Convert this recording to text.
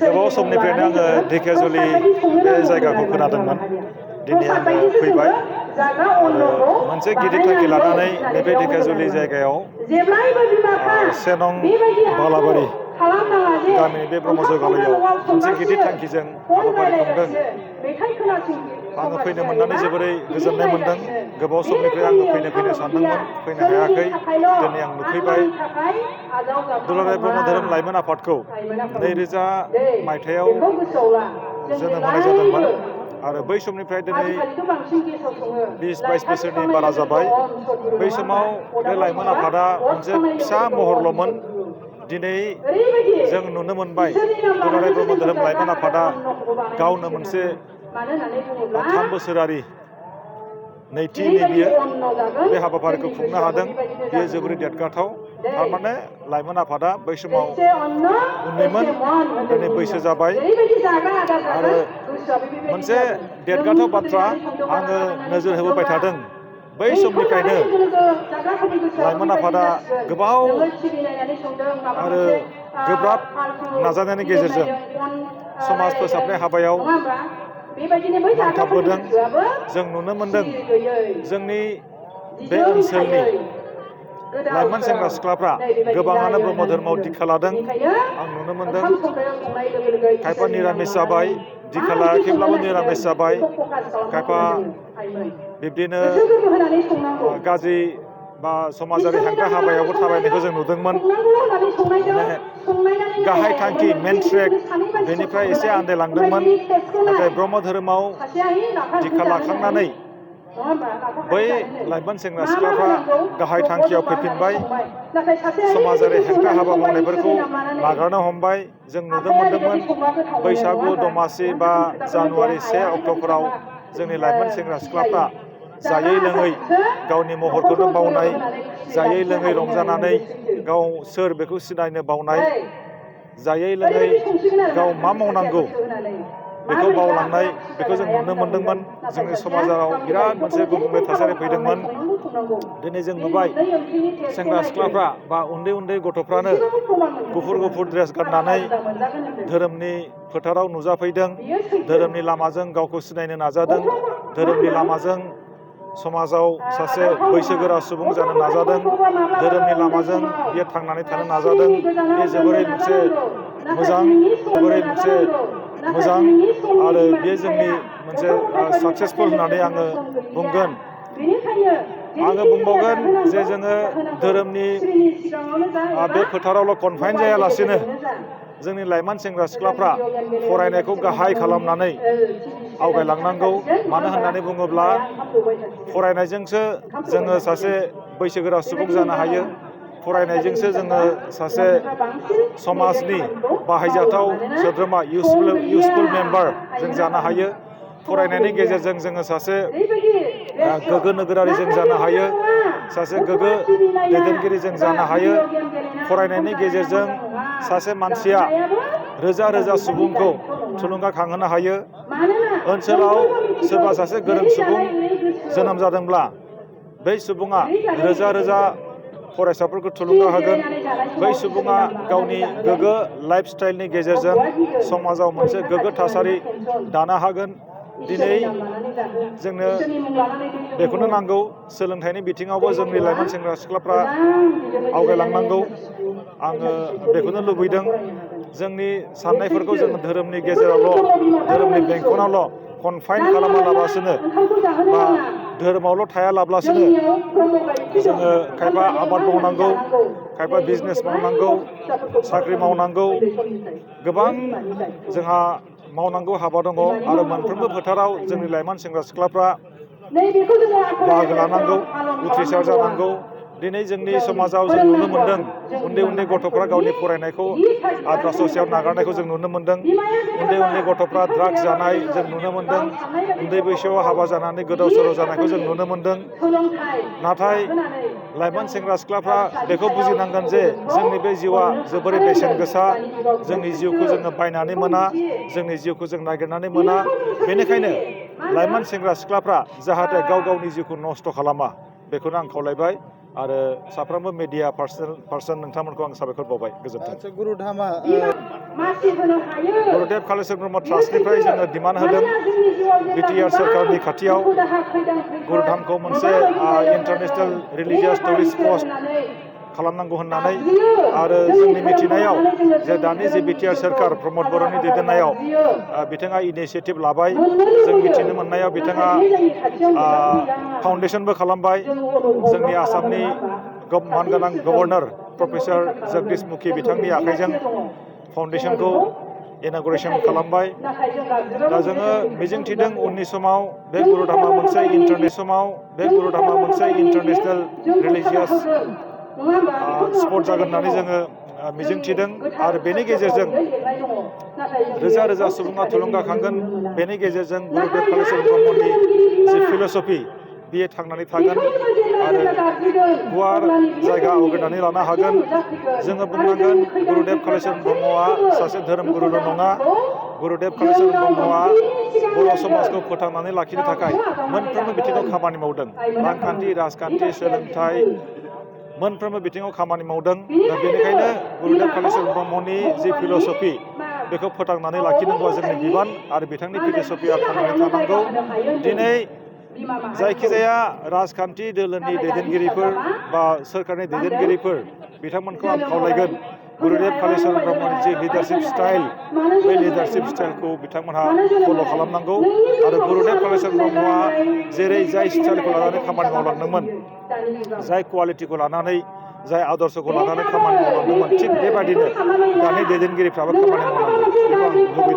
गोबाव समनिफ्रायनो आङो ढेकियाजुलि बे जायगाखौ खोनादोंमोन। दिनै आङो फैबाय आरो मोनसे गिदिर थांखि लानानै नैबे ढेकियाजुलि जायगायाव 1 नं बालाबारि गामिनि बे ब्रह्म जयगालयआव मोनसे गिदिर थांखिजों हाबाफारि खुंदों। आङो फैनो मोननानै जोबोरै गोजोननाय मोनदों। गोबाव समनिफ्राय आङो फैनो सानदोंमोन, फैनो हायाखै। दिनै आं नुफैबाय। दुलाराय ब्रह्म धोरोम लाइमोन आफादखौ 2000 मायथाइयाव जोनोम होनाय जादोंमोन आरो बै समनिफ्राय दिनै 20-22 बोसोरनि बारा जाबाय। बै समाव बे लाइमोन आफादा मोनसे फिसा महरल'मोन। दिनै जों नुनो मोनबाय दुलाराय ब्रह्म धोरोम लाइमोन आफादा गावनो मोनसे 3 बोसोरारि नैथि बियो बे हाबाफारिखौ खुंनो हादों। बेयो जोबोरै देरगाथाव। थारमाने लाइमोन आफादा बै समाव उन्दैमोन, दिनै बैसो जाबाय। आरो मोनसे देरगाथाव बाथ्रा आङो नोजोर होबोबाय थादों। बै समनिफ्रायनो लाइमोन आफादा गोबाव आरो गोब्राब नाजानायनि गेजेरजों समाज फोसाबनाय हाबायाव नांथाबबोदों। जों नुनो मोनदों जोंनि बे ओनसोलनि लाइमोन सेंग्रा सिख्लाफ्रा गोबाङानो ब्रह्म धोरोमाव दीक्षा लादों। आं नुनो मोनदों खायफा निरामिस जाबाय, दीक्षा लायाखैब्लाबो निरामिस जाबाय। खायफा बिब्दिनो गाज्रि बा समाजारि हेंथा हाबायावबो थाबायनायखौ जों नुदोंमोन। माने गाहाय थांखि मेन ट्रेक बेनिफ्राय एसे आन्दायलांदोंमोन। नाथाय ब्रह्म धोरोमाव दीक्षा लाखांनानै बै लाइमोन सेंग्रा सिख्लाफ्रा गाहाय थांखियाव फैफिनबाय। समाजारि हेंथा हाबा मावनायफोरखौ नागारनो हमबाय। जों नुनो मोनदोंमोन बैसागु, दमासि बा जानुवारि 1 अक्ट'फोराव जोंनि लाइमोन सेंग्रा सिख्लाफ्रा जायै लोङै गावनि महरखौनो बावनाय, जायै लोङै रंजानानै गाव सोर बेखौ सिनायनो बावनाय, जायै लोङै गाव मा मावनांगौ बेखौ बावलांनाय, बेखौ जों नुनो मोनदोंमोन। जोंनि समाजाव बिराद मोनसे गुबुंले थासारि फैदोंमोन। दिनै जों नुबाय सेंग्रा सिख्लाफ्रा बा उन्दै उन्दै गथ'फ्रानो गुफुर ड्रेस गाननानै धोरोमनि फोथाराव नुजाफैदों। धोरोमनि लामाजों गावखौ सिनायनो नाजादों। धोरोमनि लामाजों समाजाव सासे बैसोगोरा सुबुं जानो नाजादों। धोरोमनि लामाजों बियो थांनानै थानो नाजादों। बे जोबोरै मोनसे मोजां आरो बे जोंनि मोनसे साक्सेसफुल होननानै आङो बुंगोन। आङो बुंबावगोन जे जोङो धोरोमनि बे फोथारावल' कनफाइन जायालासिनो जोंनि लाइमोन सेंग्रा सिख्लाफ्रा फरायनायखौ गाहाय खालामनानै आवगायलांनांगौ। मानो होननानै बुङोब्ला फरायनायजोंसो जोङो सासे बैसोगोरा सुबुं जानो हायो। फरायनायजोंसो जोङो सासे समाजनि बाहायजाथाव सोद्रोमा इउसफुल मेम्बार जों जानो हायो। फरायनायनि गेजेरजों जोङो सासे गोग्गो नोगोरारि जों जानो हायो। सासे गोग्गो दैदेनगिरि जों जानो हायो। फरायनायनि गेजेरजों सासे मानसिया रोजा रोजा सुबुंखौ थुलुंगाखांहोनो हायो। ओनसोलाव सोरबा सासे गोरों सुबुं जोनोम जादोंब्ला बै सुबुङा रोजा रोजा फरायसाफोरखौ थुलुंगा होगोन। बै सुबुङा गावनि गोग्गो लाइफ स्टाइलनि गेजेरजों समाजाव मोनसे गोग्गो थासारि दानो हागोन। दिनै जोंनो बेखौनो नांगौ, सोलोंथाइनि बिथिङावबो जोंनि लाइमोन सेंग्रा सिख्लाफ्रा आवगायलांनांगौ। आङो बेखौनो लुबैदों, जोंनि साननायफोरखौ जोङो धोरोमनि गेजेरावल', धोरोमनि बेंखनावल' कनफाइन खालामालाबासिनो बा धोरोमावल' थायालाबासिनो जोङो खायफा आबाद मावनांगौ, खायफा बिजनेस मावनांगौ, साख्रि मावनांगौ, गोबां जोंहा मावनांगौ हाबा दङ आरो मोनफ्रोमबो फोथाराव जोंनि लाइमोन सेंग्रा सिख्लाफ्रा बाहागो लानांगौ, उथ्रिसार जानांगौ। दिनै जोंनि समाजाव जों नुनो मोन्दों, उन्दै उन्दै गथ'फ्रा गावनि फरायनायखौ आद्रा ससेयाव नागारनायखौ जों नुनो मोन्दों। उन्दै उन्दै गथ'फ्रा ड्राग्स जानाय जों नुनो मोन्दों। उन्दै बैसोआव हाबा जानानै गोदाव सोराव जानायखौ जों नुनो मोन्दों। नाथाय लाइमोन सेंग्रा सिख्लाफ्रा बेखौ बुजिनांगोन जे जोंनि बे जिउआ जोबोरै बेसेन गोसा। जोंनि जिउखौ जोङो बायनानै मोना, जोंनि जिउखौ जों नागिरनानै मोना। बेनिखायनो लाइमोन सेंग्रा सिख्लाफ्रा जाहाथे गाव गावनि जिउखौ नस्थ' खालामा, बेखौनो आं खावलायबाय। आरो साफ्रोमबो मेडिया पार्सन नोंथांमोनखौ आं साबायखर बावबाय। गोजोन्थों। गुरुदेब कालिचरन ब्रह्म ट्रास्टनिफ्राय जोङो डिमान्ड होदों बिटिआर सोरखारनि खाथियाव गुरुधामखौ मोनसे इन्टारनेसनेल रिलिजियास टुरिस्ट स्पट खालामनांगौ होननानै। आरो जोंनि मिथिनायाव जे दानि जे बिटिआर सोरखार प्रमद बर'नि दैदेननायाव बिथाङा इनिसियेटिभ लाबाय। जों मिथिनो मोननायाव बिथाङा फाउन्डेसनबो खालामबाय। जोंनि आसामनि मानगोनां गभर्नर प्रफेसर जगदीश मुखी बिथांनि आखाइजों फाउन्डेसनखौ इन'ग्रेसन खालामबाय। दा जोङो मिजिंथिदों उननि समाव बे गुरुधामा मोनसे इन्टारनेसनेल रिलिजियास स्पट जागोन होननानै जोङो मिजिंथिदों। आरो बेनि गेजेरजों रोजा रोजा सुबुङा थुलुंगाखांगोन। बेनि गेजेरजों गुरुदेब कालिचरन ब्रह्मनि जि फिल'सफि बियो थांनानै थागोन आरो गुवार जायगा आवग्रिनानै लानो हागोन। जोङो बुंनांगोन गुरुदेब कालिचरन ब्रह्मआ सासे धोरोमगुरुल' नङा। गुरुदेब कालिचरन ब्रह्मआ बर' समाजखौ फोथांनानै लाखिनो थाखाय मोनफ्रोमबो बिथिङाव खामानि मावदों। रांखान्थि, राजखान्थि, सोलोंथाइ, मोनफ्रोमबो बिथिङाव खामानि मावदों। दा बेनिखायनो गुरुदेब कालिचरन ब्रह्मनि जि फिल'सफि बेखौ फोथांनानै लाखिनांगौआ जोंनि बिबान आरो बिथांनि फिल'सफिया थांनानै थानांगौ। दिनै जायखिजाया राजखान्थि दोलोनि दैदेनगिरिफोर बा सोरखारनि दैदेनगिरिफोर बिथांमोनखौ आं खावलायगोन, गुरुदेब कालिचरन ब्रह्मनि जि लिडारशिप स्टाइल, बे लिडारशिप स्टाइलखौ बिथांमोनहा फल' खालामनांगौ। आरो गुरुदेब कालिचरन ब्रह्मआ जेरै जाय स्टाइलखौ लानानै खामानि मावलांदोंमोन, जाय कुवालिटिखौ लानानै, जाय आदर्शखौ लानानै खामानि मावलांदोंमोन, थिग बेबायदिनो दानि दैदेनगिरिफ्राबो खामानि मावनांगौ। बेखौ आं लुबैदों।